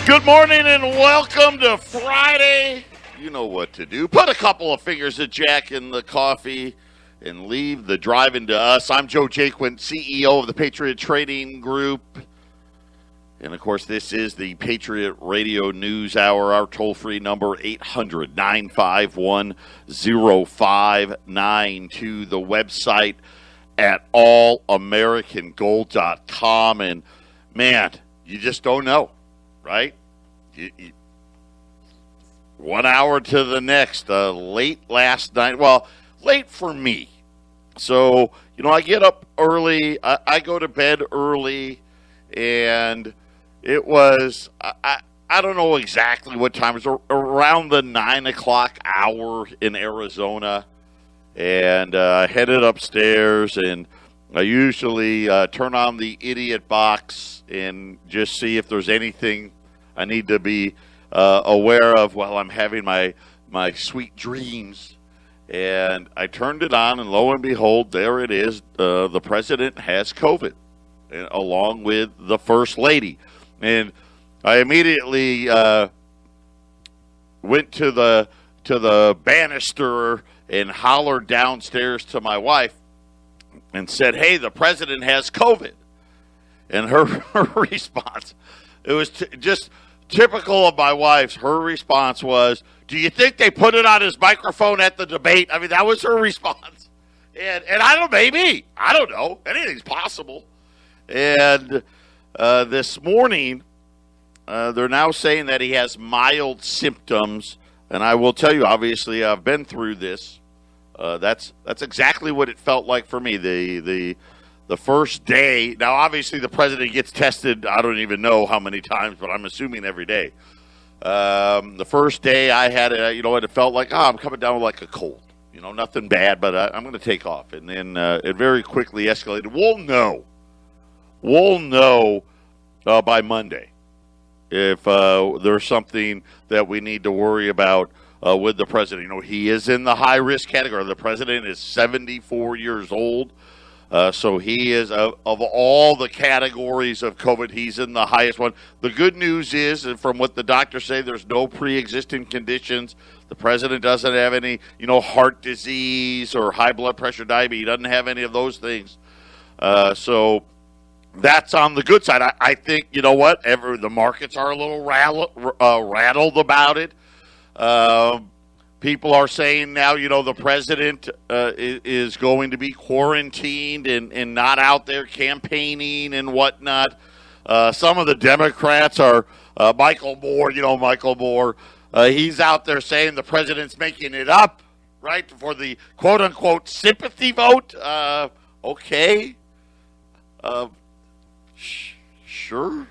Good morning and welcome to Friday. You know what to do. Put a couple of fingers of Jack in the coffee and leave the driving to us. I'm Joe Jaquin, CEO of the Patriot Trading Group. And, of course, this is the Patriot Radio News Hour. Our toll-free number, 800-951-0592. The website at allamericangold.com. And, man, you just don't know. Right? 1 hour to the next. Late last night. Well, late for me. So, I get up early. I go to bed early. And it was, I don't know exactly what time. It was around the 9 o'clock hour in Arizona. And I headed upstairs, and I usually turn on the idiot box and just see if there's anything I need to be aware of while I'm having my sweet dreams. And I turned it on, and lo and behold, there it is. The president has COVID, along with the first lady. And I immediately went to the banister and hollered downstairs to my wife and said, "Hey, the president has COVID." And her response, it was just typical of my wife's. Her response was, "Do you think they put it on his microphone at the debate?" I mean, that was her response. And I don't know, maybe. I don't know. Anything's possible. And this morning, they're now saying that he has mild symptoms. And I will tell you, obviously, I've been through this. That's exactly what it felt like for me. The first day, now obviously the president gets tested, I don't even know how many times, but I'm assuming every day. The first day I had it, it felt like, I'm coming down with like a cold. Nothing bad, but I'm going to take off. And then it very quickly escalated. We'll know by Monday if there's something that we need to worry about with the president. He is in the high-risk category. The president is 74 years old. So he is, of all the categories of COVID, he's in the highest one. The good news is, and from what the doctors say, there's no pre-existing conditions. The president doesn't have any, heart disease or high blood pressure, diabetes. He doesn't have any of those things. So that's on the good side. I think, the markets are a little rattled about it. People are saying now, the president is going to be quarantined and not out there campaigning and whatnot. Some of the Democrats are Michael Moore, he's out there saying the president's making it up, right, for the quote-unquote sympathy vote. Okay. Sure.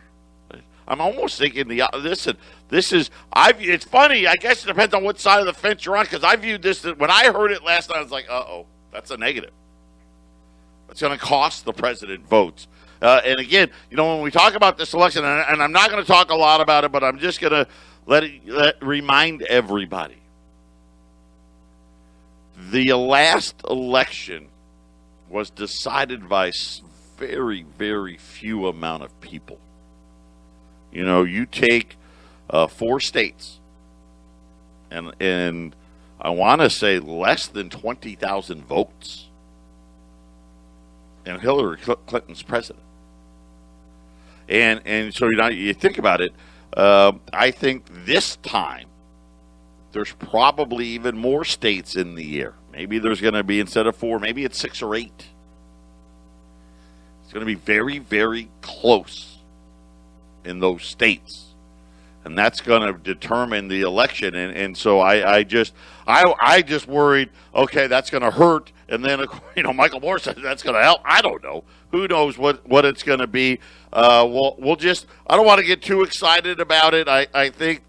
I'm almost thinking it's funny. I guess it depends on what side of the fence you're on, because I viewed this, when I heard it last night, I was like, that's a negative. It's going to cost the president votes. And again, when we talk about this election, and I'm not going to talk a lot about it, but I'm just going to remind everybody. The last election was decided by very, very few amount of people. You take 4 states, and I want to say less than 20,000 votes, and Hillary Clinton's president. And so you think about it. I think this time there's probably even more states in the air. Maybe there's going to be, instead of 4, maybe it's 6 or 8. It's going to be very, very close in those states. And that's going to determine the election. And so I just worried, okay, that's going to hurt. And then, Michael Moore said that's going to help. I don't know. Who knows what it's going to be. We'll just, I don't want to get too excited about it. I think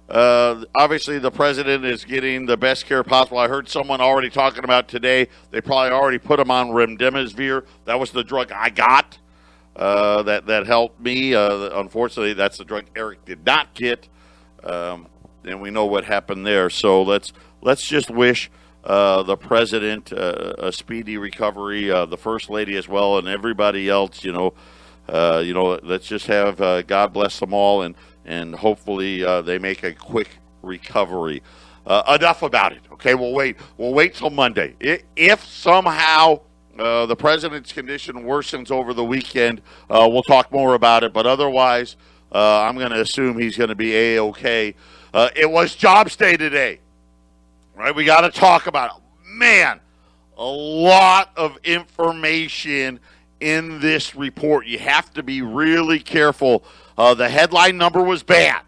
obviously the president is getting the best care possible. I heard someone already talking about today, they probably already put him on remdesivir. That was the drug I got. That helped me. Unfortunately, that's the drug Eric did not get, and we know what happened there. So let's just wish the president a speedy recovery, the first lady as well, and everybody else. let's just have God bless them all, and hopefully they make a quick recovery. Enough about it. Okay, we'll wait. We'll wait till Monday. If somehow the president's condition worsens over the weekend, we'll talk more about it. But otherwise, I'm going to assume he's going to be A-okay. It was Jobs Day today, right? We got to talk about it. Man, a lot of information in this report. You have to be really careful. The headline number was bad.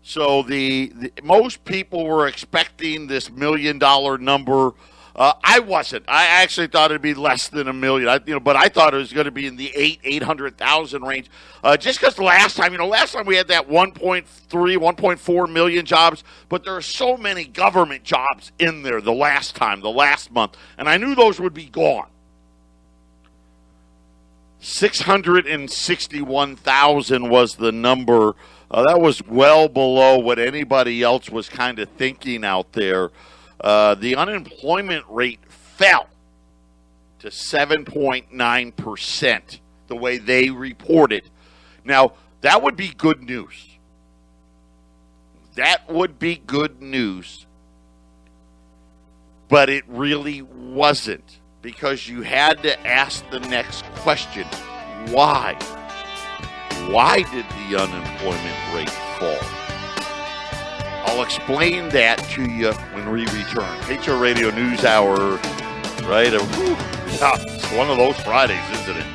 So the most people were expecting this $1 million number. I wasn't. I actually thought it'd be less than $1 million. But I thought it was going to be in the 800,000 range. Just because last time we had that 1.3, 1.4 million jobs, but there are so many government jobs in there the last month, and I knew those would be gone. 661,000 was the number. That was well below what anybody else was kind of thinking out there. The unemployment rate fell to 7.9%, the way they reported. Now, that would be good news. That would be good news. But it really wasn't, because you had to ask the next question. Why? Why did the unemployment rate fall? I'll explain that to you when we return. Patriot Radio News Hour, right? It's one of those Fridays, isn't it?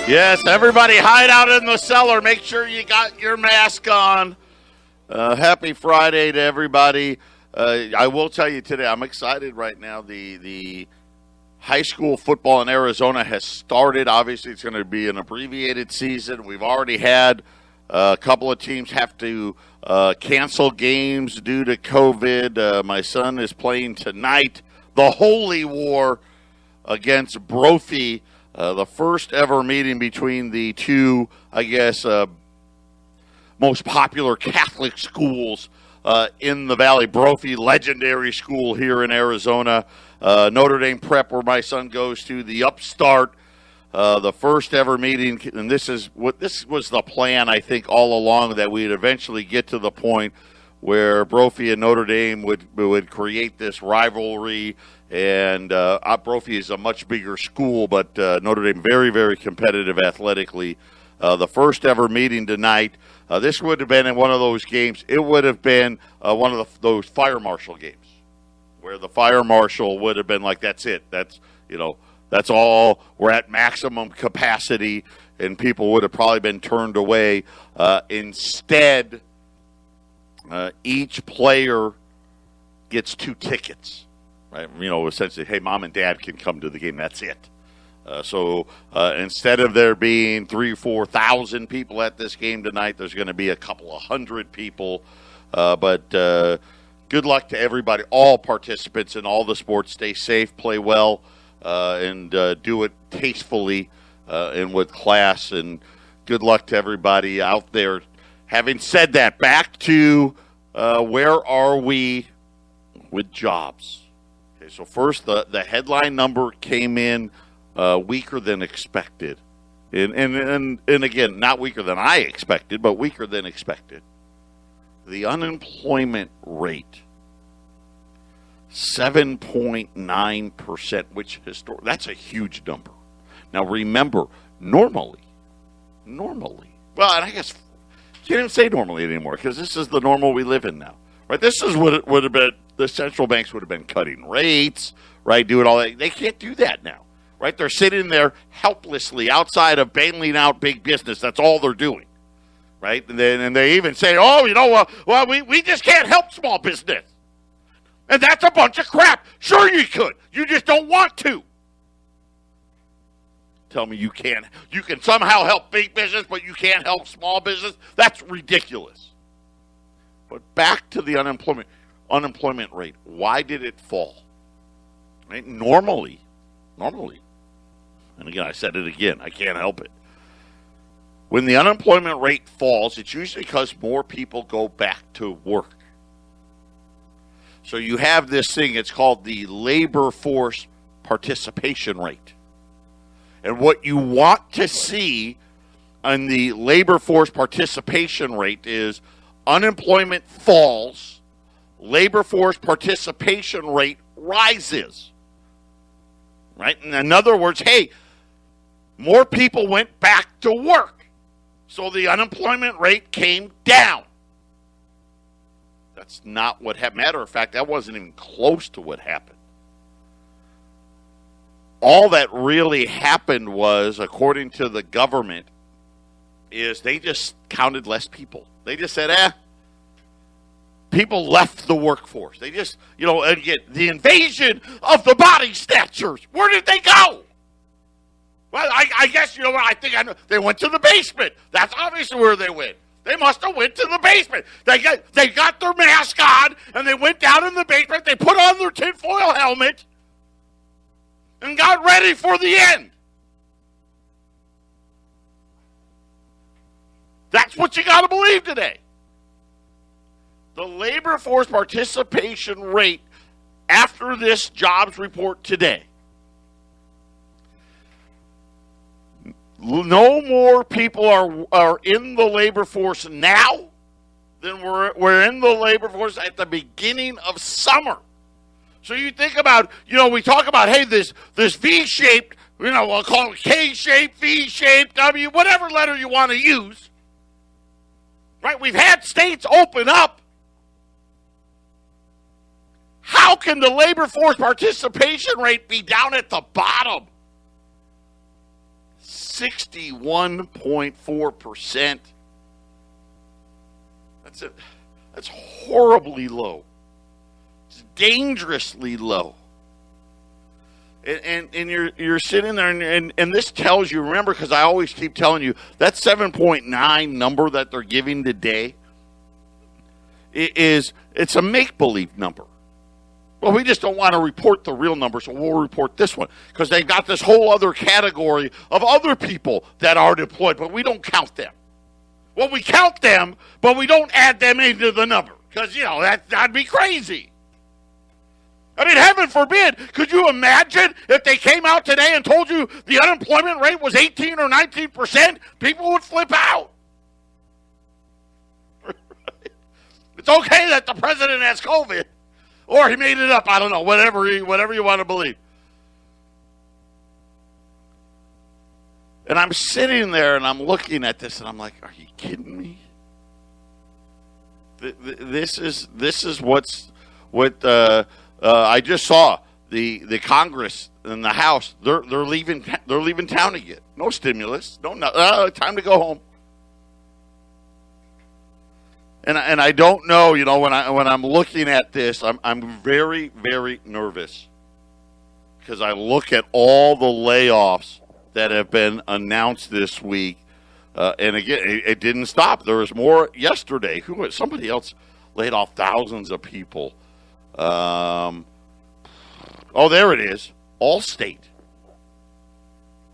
Yes, everybody hide out in the cellar. Make sure you got your mask on. Happy Friday to everybody. I will tell you today, I'm excited right now. The high school football in Arizona has started. Obviously, it's going to be an abbreviated season. We've already had a couple of teams have to cancel games due to COVID. My son is playing tonight. The Holy War against Brophy, the first ever meeting between the two, I guess, most popular Catholic schools in the Valley. Brophy, legendary school here in Arizona. Notre Dame Prep, where my son goes to, the upstart, the first ever meeting, and this was the plan, I think, all along, that we'd eventually get to the point where Brophy and Notre Dame would create this rivalry. And Brophy is a much bigger school, but Notre Dame very, very competitive athletically. The first ever meeting tonight. This would have been in one of those games. It would have been one of those fire marshal games, where the fire marshal would have been like, that's it. That's all. We're at maximum capacity, and people would have probably been turned away. Instead, each player gets 2 tickets, right? Essentially, hey, mom and dad can come to the game. That's it. So instead of there being 3,000 or 4,000 people at this game tonight, there's going to be a couple of hundred people. But good luck to everybody, all participants in all the sports. Stay safe, play well, and do it tastefully and with class. And good luck to everybody out there. Having said that, back to where are we with jobs? Okay, so first, the headline number came in weaker than expected. And again, not weaker than I expected, but weaker than expected. The unemployment rate, 7.9%, which that's a huge number. Now remember, normally, well, and I guess you can't even say normally anymore, because this is the normal we live in now, right? This is what it would have been. The central banks would have been cutting rates, right? Doing all that. They can't do that now, right? They're sitting there helplessly outside of bailing out big business. That's all they're doing. Right? And they even say, we just can't help small business. And that's a bunch of crap. Sure you could. You just don't want to. Tell me you can somehow help big business, but you can't help small business? That's ridiculous. But back to the unemployment rate. Why did it fall? Right? Normally, and again, I said it again, I can't help it. When the unemployment rate falls, it's usually because more people go back to work. So you have this thing, it's called the labor force participation rate. And what you want to see on the labor force participation rate is unemployment falls, labor force participation rate rises. Right? In other words, hey, more people went back to work, so the unemployment rate came down. That's not what happened. Matter of fact, that wasn't even close to what happened. All that really happened was, according to the government, is they just counted less people. They just said, people left the workforce. They just, again, the invasion of the body snatchers. Where did they go? Well, I guess, I think I know. They went to the basement. That's obviously where they went. They must have went to the basement. They got their mask on, and they went down in the basement. They put on their tinfoil helmet and got ready for the end. That's what you got to believe today. The labor force participation rate after this jobs report today. No more people are in the labor force now than we're in the labor force at the beginning of summer. So you think about, we talk about, hey, this V-shaped, we'll call it K-shaped, V-shaped, W, whatever letter you want to use. Right? We've had states open up. How can the labor force participation rate be down at the bottom? 61.4%. That's horribly low. It's dangerously low. And you're sitting there, and this tells you, remember, because I always keep telling you, that 7.9 number that they're giving today, it's a make-believe number. Well, we just don't want to report the real number, so we'll report this one. Because they've got this whole other category of other people that are deployed, but we don't count them. Well, we count them, but we don't add them into the number. Because, that'd be crazy. I mean, heaven forbid, could you imagine if they came out today and told you the unemployment rate was 18 or 19%? People would flip out. It's okay that the president has COVID. Or he made it up. I don't know. Whatever you want to believe. And I'm sitting there and I'm looking at this and I'm like, are you kidding me? This is what I just saw. The Congress and the House, they're leaving town again. No stimulus. No, time to go home. And I don't know, when I'm looking at this, I'm very, very nervous because I look at all the layoffs that have been announced this week, and again, it didn't stop. There was more yesterday. Somebody else laid off thousands of people. There it is, Allstate.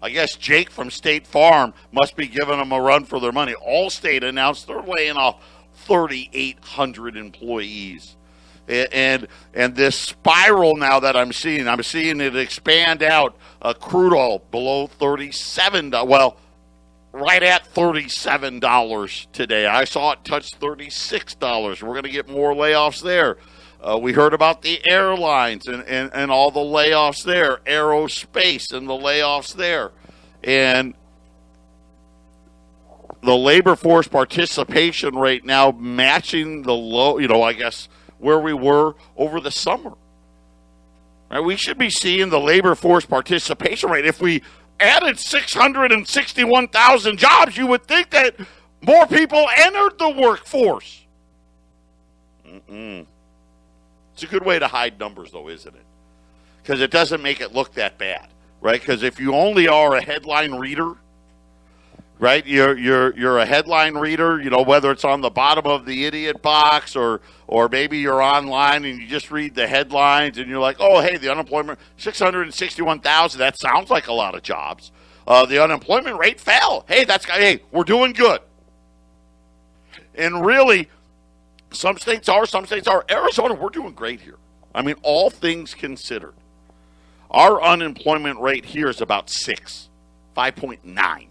I guess Jake from State Farm must be giving them a run for their money. Allstate announced they're laying off 3,800 employees. And this spiral now that I'm seeing it expand out. Crude oil below $37. Well, right at $37 today. I saw it touch $36. We're going to get more layoffs there. We heard about the airlines and all the layoffs there. Aerospace and the layoffs there. And the labor force participation rate now matching the low, I guess, where we were over the summer. Right? We should be seeing the labor force participation rate. If we added 661,000 jobs, you would think that more people entered the workforce. It's a good way to hide numbers, though, isn't it? Because it doesn't make it look that bad, right? Because if you only are a headline reader, right? You're a headline reader, whether it's on the bottom of the idiot box or maybe you're online and you just read the headlines and you're like, oh, hey, the unemployment, 661,000, that sounds like a lot of jobs. The unemployment rate fell. Hey, we're doing good. And really, some states are. Arizona, we're doing great here. I mean, all things considered. Our unemployment rate here is about 6. 5.9.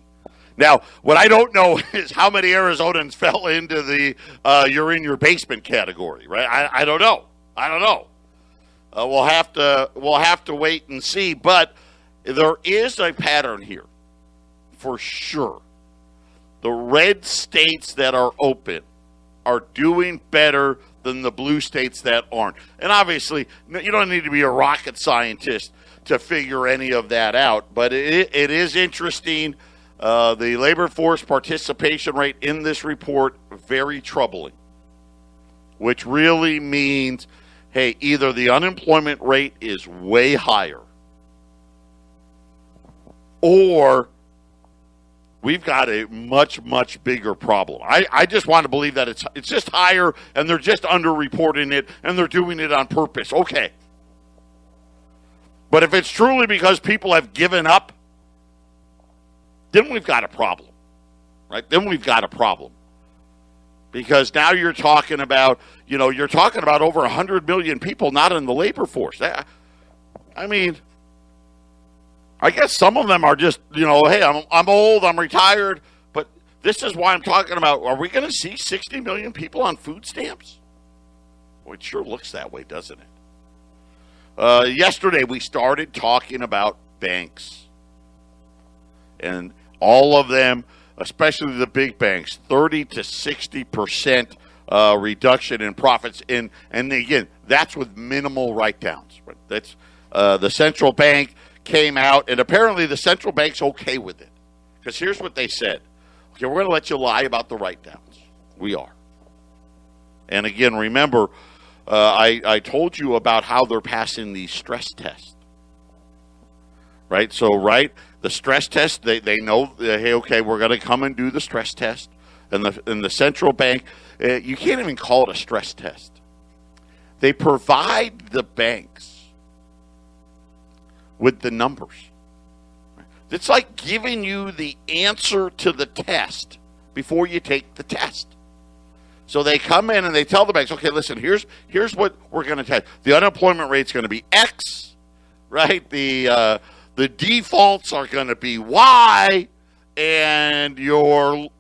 Now, what I don't know is how many Arizonans fell into the you're in your basement category, right? I don't know. We'll have to wait and see, but there is a pattern here for sure. The red states that are open are doing better than the blue states that aren't. And obviously, you don't need to be a rocket scientist to figure any of that out, but it is interesting. The labor force participation rate in this report, very troubling, which really means, hey, either the unemployment rate is way higher or we've got a much, much bigger problem. I just want to believe that it's just higher and they're just underreporting it and they're doing it on purpose. Okay. But if it's truly because people have given up, then we've got a problem, right? Then we've got a problem. Because now you're talking about over 100 million people not in the labor force. I mean, I guess some of them are just, hey, I'm old, I'm retired, but this is why I'm talking about, are we going to see 60 million people on food stamps? Well, it sure looks that way, doesn't it? Yesterday we started talking about banks. And all of them, especially the big banks, 30 to 60% reduction in profits. And again, that's with minimal write-downs. Right? That's the central bank came out, and apparently the central bank's okay with it. Because here's what they said. Okay, we're going to let you lie about the write-downs. We are. And again, remember, I told you about how they're passing the stress test. Right? So, the stress test, they know, hey, okay, we're going to come and do the stress test. And the central bank, you can't even call it a stress test. They provide the banks with the numbers. It's like giving you the answer to the test before you take the test. So they come in and they tell the banks, okay, listen, here's what we're going to test. The unemployment rate's going to be X, right? The defaults are going to be Y, and your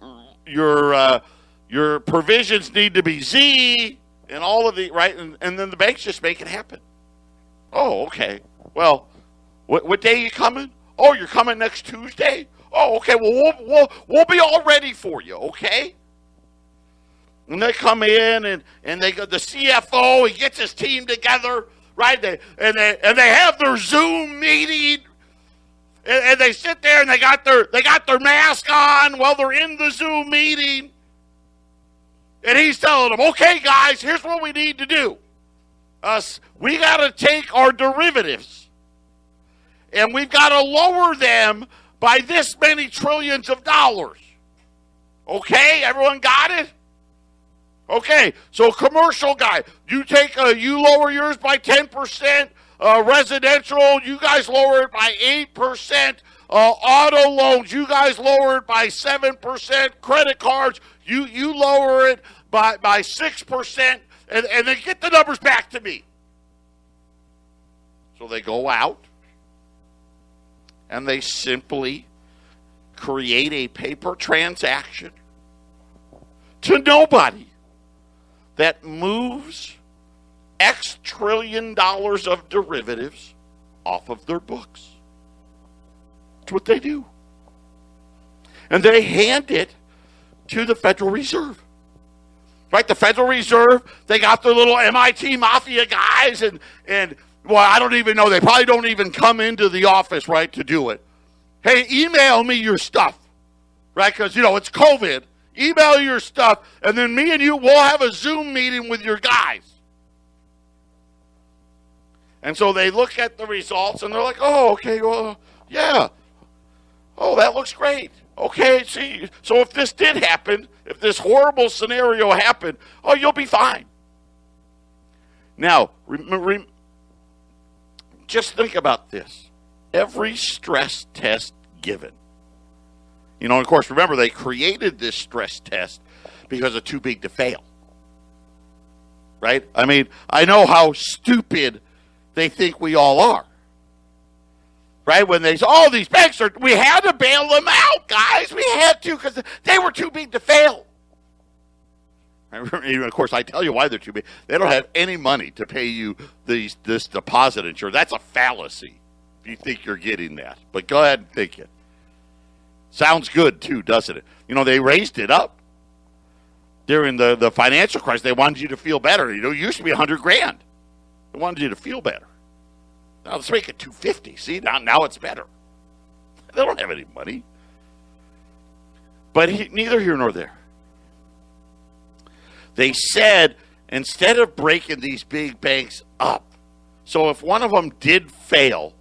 provisions need to be Z, and all of the right, and then the banks just make it happen. Oh, okay. Well, what day are you coming? Oh, you're coming next Tuesday. Oh, okay. Well, we'll be all ready for you. Okay. And they come in and they go. The CFO, he gets his team together, right? They have their Zoom meeting. And they sit there and they got their mask on while they're in the Zoom meeting. And he's telling them, okay, guys, here's what we need to do. We got to take our derivatives and we've got to lower them by this many trillions of dollars. Okay, everyone got it? Okay, so commercial guy, you lower yours by 10%. Residential, you guys lower it by 8%. Auto loans, you guys lower it by 7%. Credit cards, you lower it by 6%. And they get the numbers back to me. So they go out and they simply create a paper transaction to nobody that moves X trillion dollars of derivatives off of their books. That's what they do. And they hand it to the Federal Reserve. Right? The Federal Reserve, they got their little MIT mafia guys and well, I don't even know. They probably don't even come into the office, right, to do it. Hey, email me your stuff. Right? Because, it's COVID. Email your stuff, and then me and you will have a Zoom meeting with your guys. And so they look at the results, and they're like, oh, okay, well, yeah. Oh, that looks great. Okay, see, so if this did happen, if this horrible scenario happened, oh, you'll be fine. Now, just think about this. Every stress test given. Of course, remember, they created this stress test because it's too big to fail. Right? I mean, I know how stupid they think we all are. right? When they said, oh, these banks we had to bail them out, guys. We had to because they were too big to fail. Of course, I tell you why they're too big. They don't have any money to pay you this deposit insurance. That's a fallacy if you think you're getting that. But go ahead and think it. Sounds good, too, doesn't it? They raised it up during the financial crisis. They wanted you to feel better. It used to be $100,000. They wanted you to feel better. Now let's make it $250,000. See, now it's better. They don't have any money. But neither here nor there. They said, instead of breaking these big banks up, so if one of them did fail,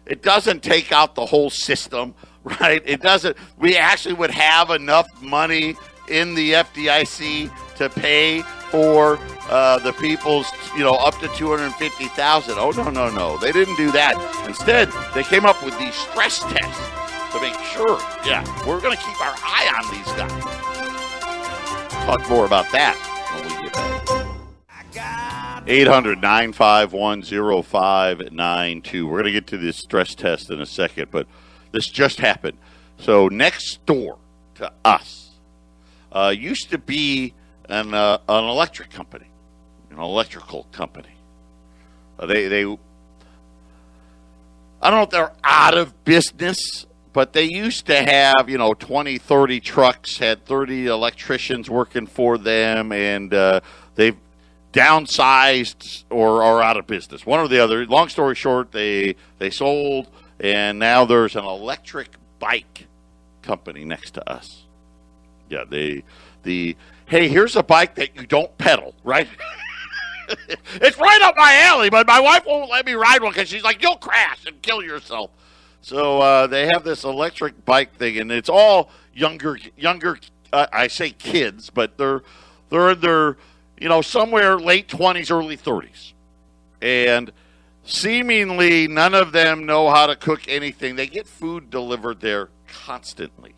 it doesn't take out the whole system, right? It doesn't. We actually would have enough money in the FDIC to pay for the people's, up to $250,000. Oh, no. They didn't do that. Instead, they came up with these stress tests to make sure, we're going to keep our eye on these guys. Talk more about that when we get back. 800-951-0592. We're going to get to this stress test in a second, but this just happened. So next door to us used to be an electric company, an electrical company. They I don't know if they're out of business, but they used to have, 20, 30 trucks, had 30 electricians working for them, and they've downsized or are out of business. One or the other. Long story short, they sold, and now there's an electric bike company next to us. Yeah, hey, here's a bike that you don't pedal, right? It's right up my alley, but my wife won't let me ride one because she's like, you'll crash and kill yourself. So they have this electric bike thing, and it's all younger. I say kids, but they're in their, somewhere late 20s, early 30s, and seemingly none of them know how to cook anything. They get food delivered there constantly,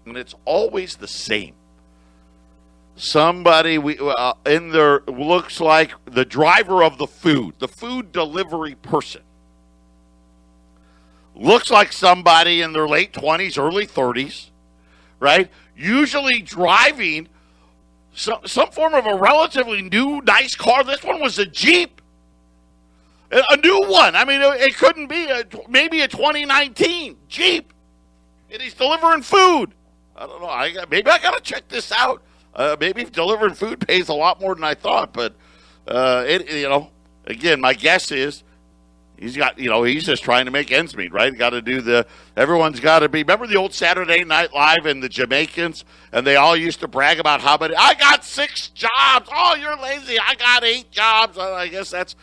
and it's always the same. Somebody in there looks like the driver of the food delivery person. Looks like somebody in their late 20s, early 30s, right? Usually driving some form of a relatively new, nice car. This one was a Jeep. A new one. I mean, it couldn't be maybe a 2019 Jeep. And he's delivering food. I don't know. Maybe I got to check this out. Maybe delivering food pays a lot more than I thought. But, again, my guess is he's just trying to make ends meet, right? Everyone's got to be. Remember the old Saturday Night Live and the Jamaicans? And they all used to brag about how many, I got 6 jobs. Oh, you're lazy. I got 8 jobs. I guess that's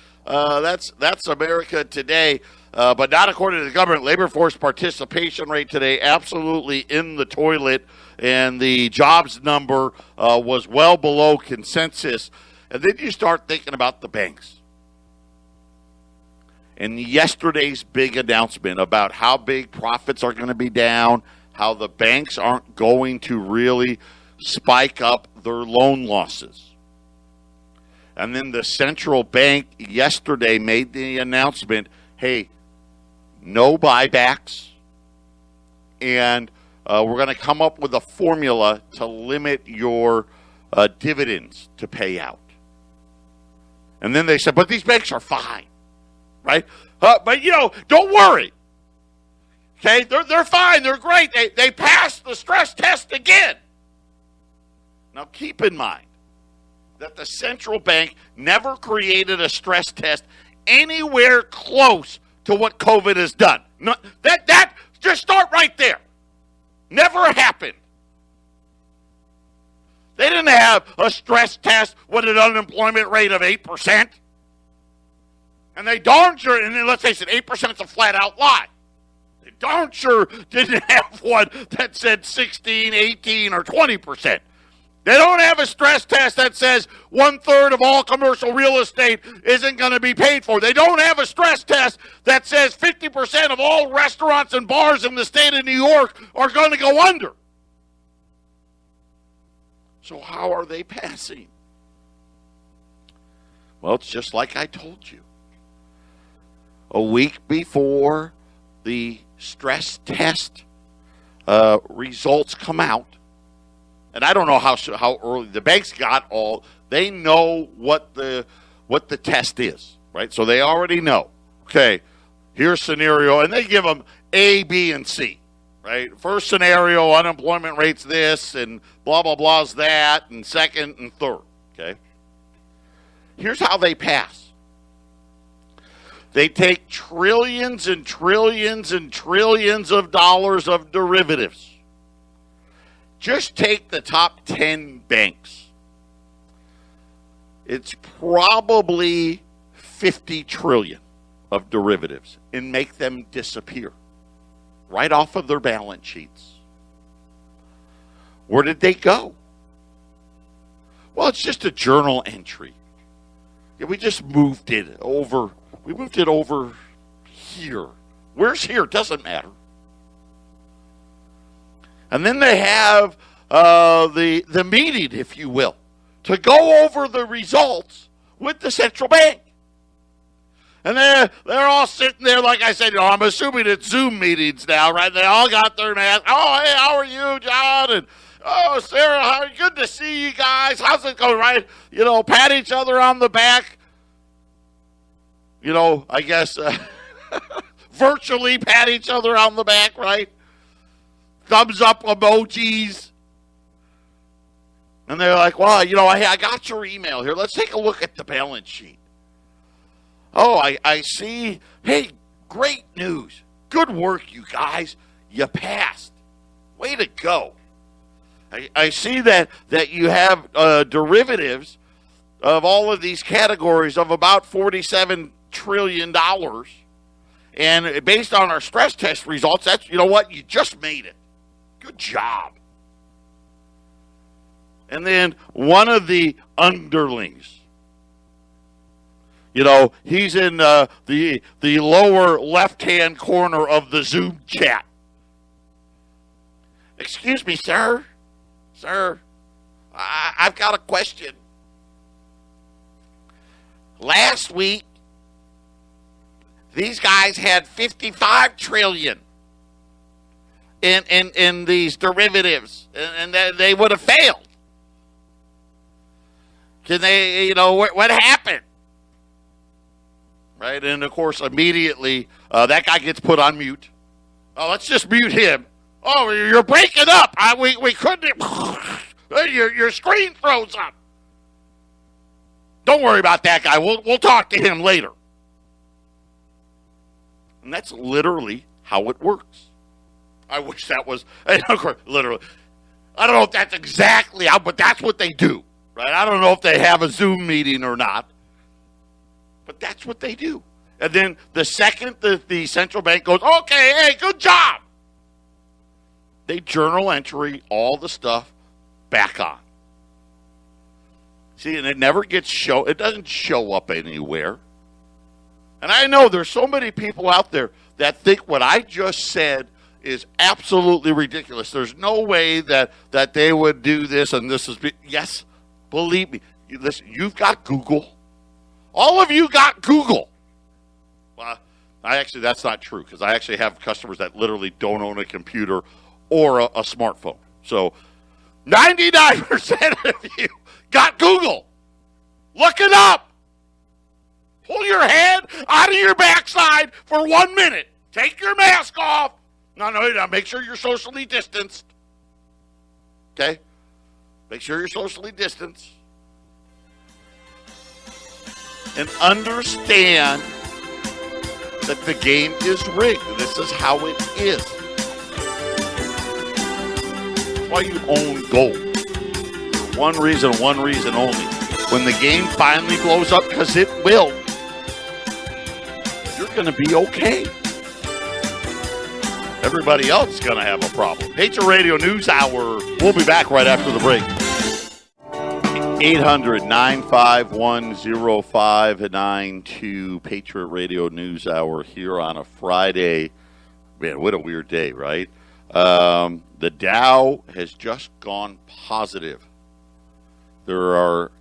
America today. But not according to the government. Labor force participation rate today absolutely in the toilet, and the jobs number was well below consensus. And then you start thinking about the banks. And yesterday's big announcement about how big profits are going to be down, how the banks aren't going to really spike up their loan losses. And then the central bank yesterday made the announcement, hey, no buybacks, and we're going to come up with a formula to limit your dividends to pay out. And then they said, but these banks are fine, right? But, don't worry. Okay, they're fine. They're great. They passed the stress test again. Now, keep in mind that the central bank never created a stress test anywhere close to what COVID has done. No, that just start right there. Never happened. They didn't have a stress test with an unemployment rate of 8%. And they darn sure, and let's face it, 8% is a flat-out lie. They darn sure didn't have one that said 16, 18, or 20%. They don't have a stress test that says 1/3 of all commercial real estate isn't going to be paid for. They don't have a stress test that says 50% of all restaurants and bars in the state of New York are going to go under. So how are they passing? Well, it's just like I told you. A week before the stress test results come out, and I don't know how early the banks got all. They know what the test is, right? So they already know. Okay, here's scenario, and they give them A, B, and C, right? First scenario, unemployment rate's this, and blah blah blah's that, and second and third. Okay, here's how they pass. They take trillions and trillions and trillions of dollars of derivatives. Just take the top 10 banks. It's probably 50 trillion of derivatives and make them disappear right off of their balance sheets. Where did they go? Well, it's just a journal entry. Yeah, we just moved it over. We moved it over here. Where's here? Doesn't matter. And then they have the meeting, if you will, to go over the results with the central bank. And they're all sitting there, like I said, I'm assuming it's Zoom meetings now, right? They all got their mask. Oh, hey, how are you, John? And oh, Sarah, good to see you guys. How's it going, right? Pat each other on the back. I guess virtually pat each other on the back, right? Thumbs up emojis. And they're like, well, hey, I got your email here. Let's take a look at the balance sheet. Oh, I see. Hey, great news. Good work, you guys. You passed. Way to go. I see that you have derivatives of all of these categories of about $47 trillion. And based on our stress test results, that's, you just made it. Good job. And then one of the underlings, he's in the lower left-hand corner of the Zoom chat. Excuse me, sir. Sir, I've got a question. Last week, these guys had 55 trillion in these derivatives, and they would have failed. Can they, what happened? Right, and of course, immediately, that guy gets put on mute. Oh, let's just mute him. Oh, you're breaking up. We couldn't. Your screen froze up. Don't worry about that guy. We'll talk to him later. And that's literally how it works. I wish that was, literally. I don't know if that's exactly how, but that's what they do, right? I don't know if they have a Zoom meeting or not, but that's what they do. And then the second the central bank goes, okay, hey, good job, they journal entry all the stuff back on. See, and it never gets it doesn't show up anywhere. And I know there's so many people out there that think what I just said is absolutely ridiculous. There's no way that they would do this, and this is, yes, believe me. Listen, you've got Google. All of you got Google. Well, that's not true, because I actually have customers that literally don't own a computer or a smartphone. So 99% of you got Google. Look it up. Pull your head out of your backside for 1 minute. Take your mask off. No, make sure you're socially distanced. Okay? Make sure you're socially distanced. And understand that the game is rigged. This is how it is. That's why you own gold. For one reason only. When the game finally blows up, because it will, you're going to be okay. Everybody else is going to have a problem. Patriot Radio News Hour. We'll be back right after the break. 800-951-0592. Patriot Radio News Hour here on a Friday. Man, what a weird day, right? The Dow has just gone positive. There are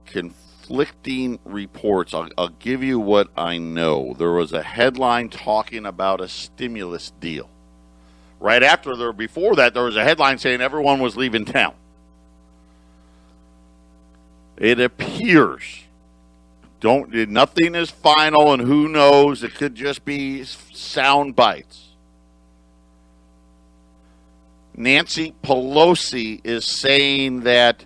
conflicting reports. I'll give you what I know. There was a headline talking about a stimulus deal. Before that, there was a headline saying everyone was leaving town. It appears, nothing is final, and who knows, it could just be sound bites. Nancy Pelosi is saying that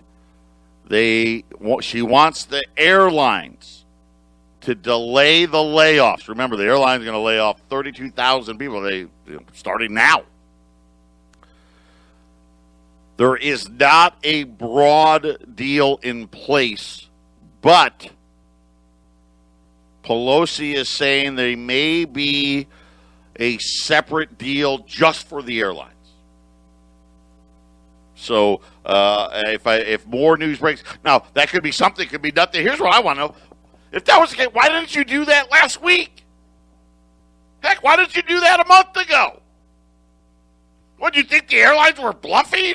she wants the airlines to delay the layoffs. Remember, the airlines are going to lay off 32,000 people. Starting now. There is not a broad deal in place, but Pelosi is saying there may be a separate deal just for the airlines. So if more news breaks, now that could be something, could be nothing. Here's what I want to know: if that was the case, why didn't you do that last week? Heck, why didn't you do that a month ago? What, do you think the airlines were bluffing?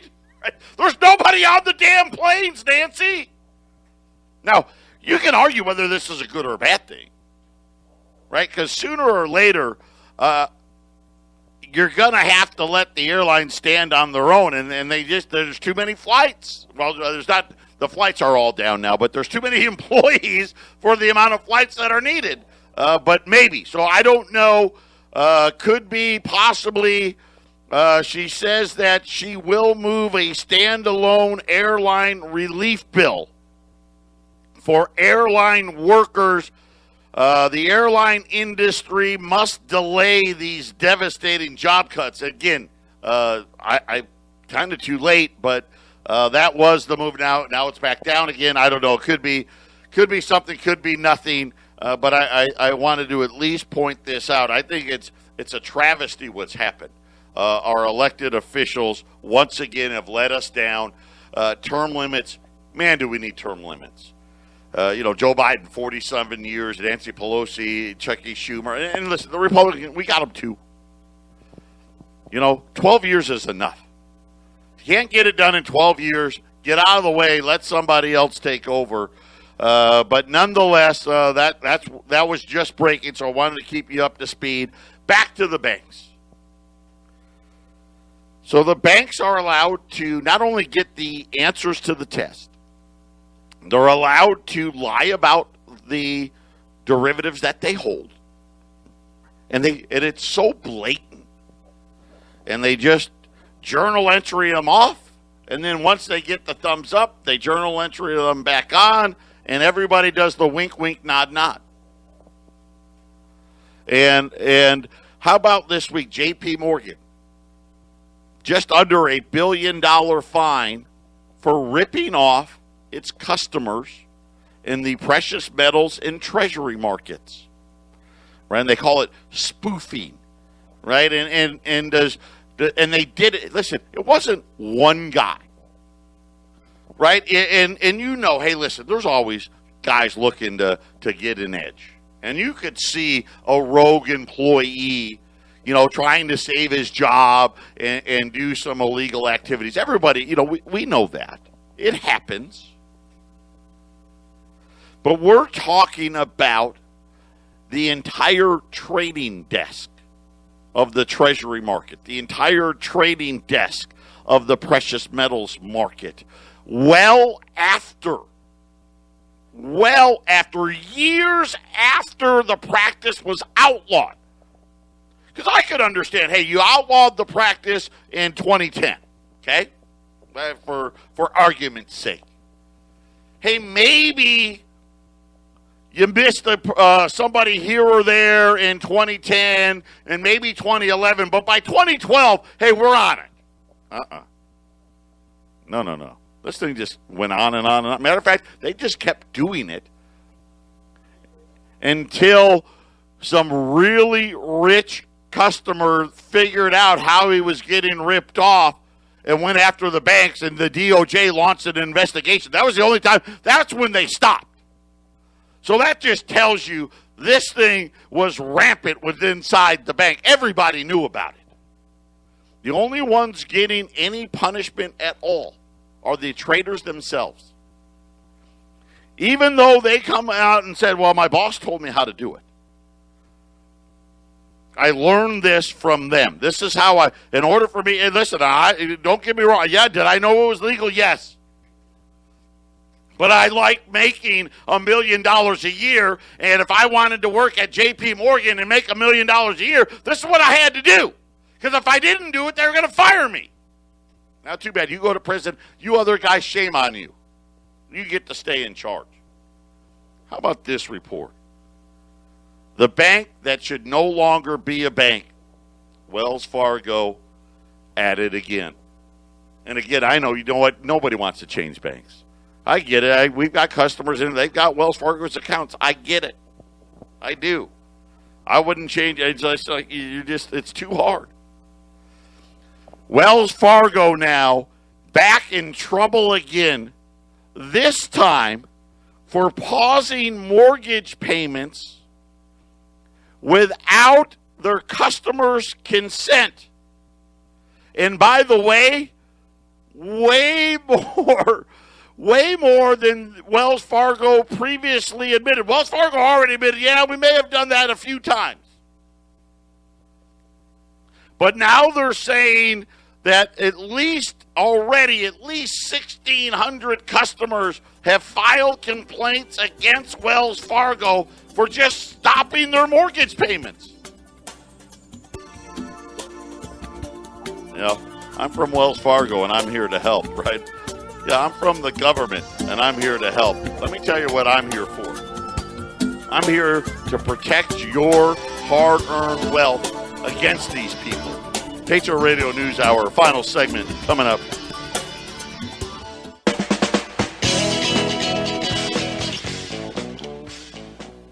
There's nobody on the damn planes, Nancy. Now, you can argue whether this is a good or a bad thing, right? Because sooner or later, you're going to have to let the airlines stand on their own, and there's too many flights. Well, there's not, the flights are all down now, but there's too many employees for the amount of flights that are needed. But maybe. So I don't know. Could be, possibly. She says that she will move a standalone airline relief bill for airline workers. The airline industry must delay these devastating job cuts. Again, I kind of too late, but that was the move. Now it's back down again. I don't know. It could be something, could be nothing. But I wanted to at least point this out. I think it's a travesty what's happened. Our elected officials once again have let us down. Term limits, man, do we need term limits? Joe Biden, 47 years, Nancy Pelosi, Chucky Schumer. And listen, the Republicans, we got them too. 12 years is enough. If you can't get it done in 12 years, get out of the way, let somebody else take over. But nonetheless, that was just breaking, so I wanted to keep you up to speed. Back to the banks. So the banks are allowed to not only get the answers to the test, they're allowed to lie about the derivatives that they hold. And it's so blatant. And they just journal entry them off. And then once they get the thumbs up, they journal entry them back on. And everybody does the wink, wink, nod, nod. And how about this week, J.P. Morgan? Just under $1 billion fine for ripping off its customers in the precious metals and treasury markets, right? And they call it spoofing, right? And they did it. Listen, it wasn't one guy, right? And hey, listen, there's always guys looking to get an edge, and you could see a rogue employee, trying to save his job and do some illegal activities. Everybody, we know that. It happens. But we're talking about the entire trading desk of the Treasury market, the entire trading desk of the precious metals market. Well after years after the practice was outlawed. Because I could understand, hey, you outlawed the practice in 2010, okay? For argument's sake. Hey, maybe you missed somebody here or there in 2010 and maybe 2011, but by 2012, hey, we're on it. No. This thing just went on and on and on. Matter of fact, they just kept doing it until some really rich customer figured out how he was getting ripped off and went after the banks, and the DOJ launched an investigation. That was the only time. That's when they stopped. So that just tells you this thing was rampant inside the bank. Everybody knew about it. The only ones getting any punishment at all are the traders themselves. even though they come out and said, well, my boss told me how to do it. I learned this from them. This is how in order for me, and listen, don't get me wrong. Yeah, did I know it was legal? Yes. But I like making $1 million a year, and if I wanted to work at J.P. Morgan and make $1 million a year, this is what I had to do. Because if I didn't do it, they were going to fire me. Now, too bad. You go to prison. You other guys, shame on you. You get to stay in charge. How about this report? The bank that should no longer be a bank, Wells Fargo, at it again. And again, I know, you know what? Nobody wants to change banks. I get it. We've got customers in. They've got Wells Fargo's accounts. I get it. I do. I wouldn't change it. It's like it's too hard. Wells Fargo now back in trouble again, this time for pausing mortgage payments without their customers' consent. And by the way, way more than Wells Fargo previously admitted. Wells Fargo already admitted, yeah, we may have done that a few times. But now they're saying that at least 1,600 customers have filed complaints against Wells Fargo for just stopping their mortgage payments. You know, I'm from Wells Fargo and I'm here to help, right? Yeah, I'm from the government and I'm here to help. Let me tell you what I'm here for. I'm here to protect your hard-earned wealth against these people. Patriot Radio News Hour, final segment coming up.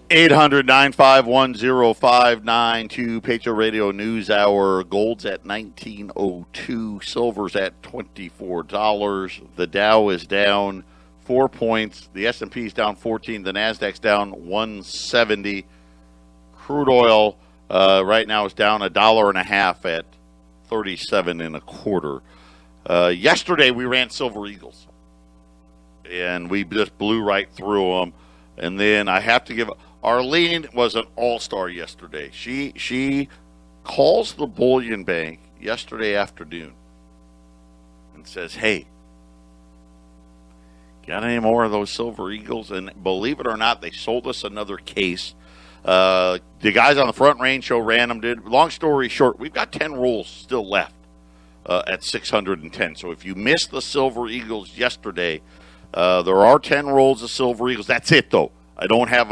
$800-951-0592, Patriot Radio News Hour. Gold's at $19.02, silver's at $24. The Dow is down 4 points. The S&P is down 14. The Nasdaq's down 170. Crude oil right now is down $1.50 at 37 1/4. Yesterday we ran Silver Eagles, and we just blew right through them. And then I have to give Arlene was an all-star yesterday. She calls the bullion bank yesterday afternoon and says, "Hey, got any more of those Silver Eagles?" And believe it or not, they sold us another case. The guys on the Front Range Show ran them. Long story short, we've got 10 rolls still left at 610. So if you missed the Silver Eagles yesterday, there are 10 rolls of Silver Eagles. That's it, though. I don't have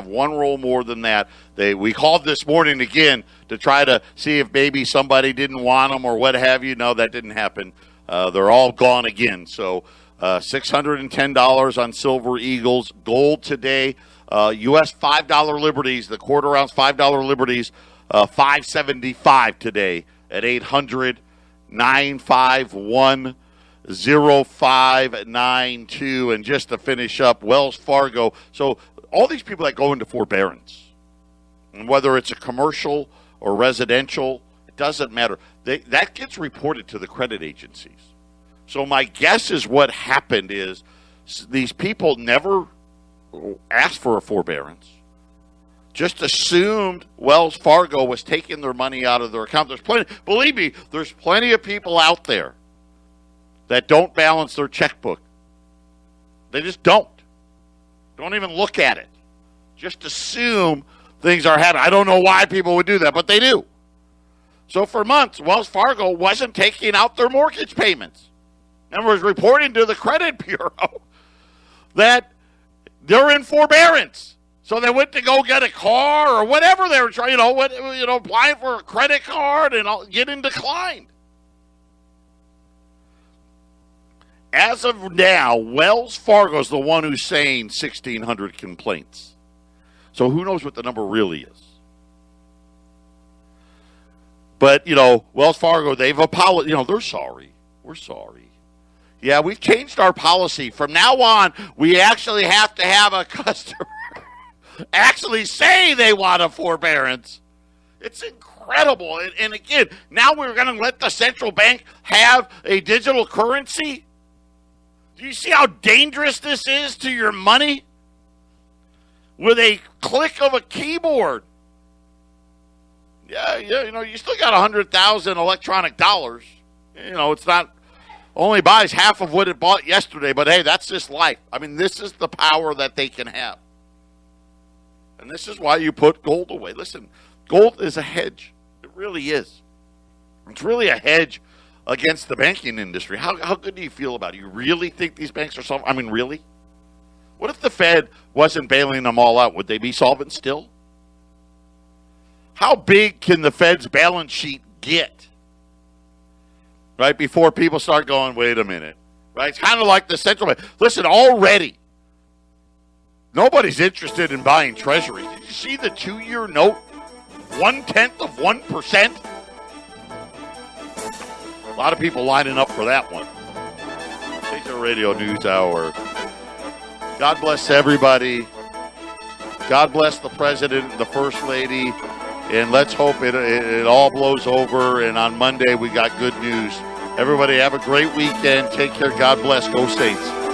one roll more than that. We called this morning again to try to see if maybe somebody didn't want them or what have you. No, that didn't happen. They're all gone again. So $610 on Silver Eagles. Gold today. U.S. $5 Liberties, the quarter ounce $5 Liberties, $575 today at 800-951-0592. And just to finish up, Wells Fargo. So all these people that go into forbearance, and whether it's a commercial or residential, it doesn't matter. That gets reported to the credit agencies. So my guess is what happened is these people never asked for a forbearance, just assumed Wells Fargo was taking their money out of their account. Believe me, there's plenty of people out there that don't balance their checkbook. They just don't even look at it. Just assume things are happening. I don't know why people would do that, but they do. So for months, Wells Fargo wasn't taking out their mortgage payments and was reporting to the credit bureau that they're in forbearance. So they went to go get a car or whatever they were trying, applying for a credit card and getting declined. As of now, Wells Fargo is the one who's saying 1,600 complaints. So who knows what the number really is? But, Wells Fargo, they've apologized. They're sorry. We're sorry. Yeah, we've changed our policy. From now on, we actually have to have a customer actually say they want a forbearance. It's incredible. And again, now we're going to let the central bank have a digital currency. Do you see how dangerous this is to your money? With a click of a keyboard. Yeah, you still got 100,000 electronic dollars. It's not only buys half of what it bought yesterday, but hey, that's just life. I mean, this is the power that they can have. And this is why you put gold away. Listen, gold is a hedge. It really is. It's really a hedge against the banking industry. How good do you feel about it? You really think these banks are solvent? I mean, really? What if the Fed wasn't bailing them all out? Would they be solvent still? How big can the Fed's balance sheet get? Right, before people start going, wait a minute. Right? It's kind of like the central bank. Listen, already, nobody's interested in buying treasuries. Did you see the 2-year note? 0.1%? A lot of people lining up for that one. Patriot Radio News Hour. God bless everybody. God bless the president and the first lady. And let's hope it all blows over. And on Monday, we got good news. Everybody have a great weekend. Take care. God bless. Go Saints.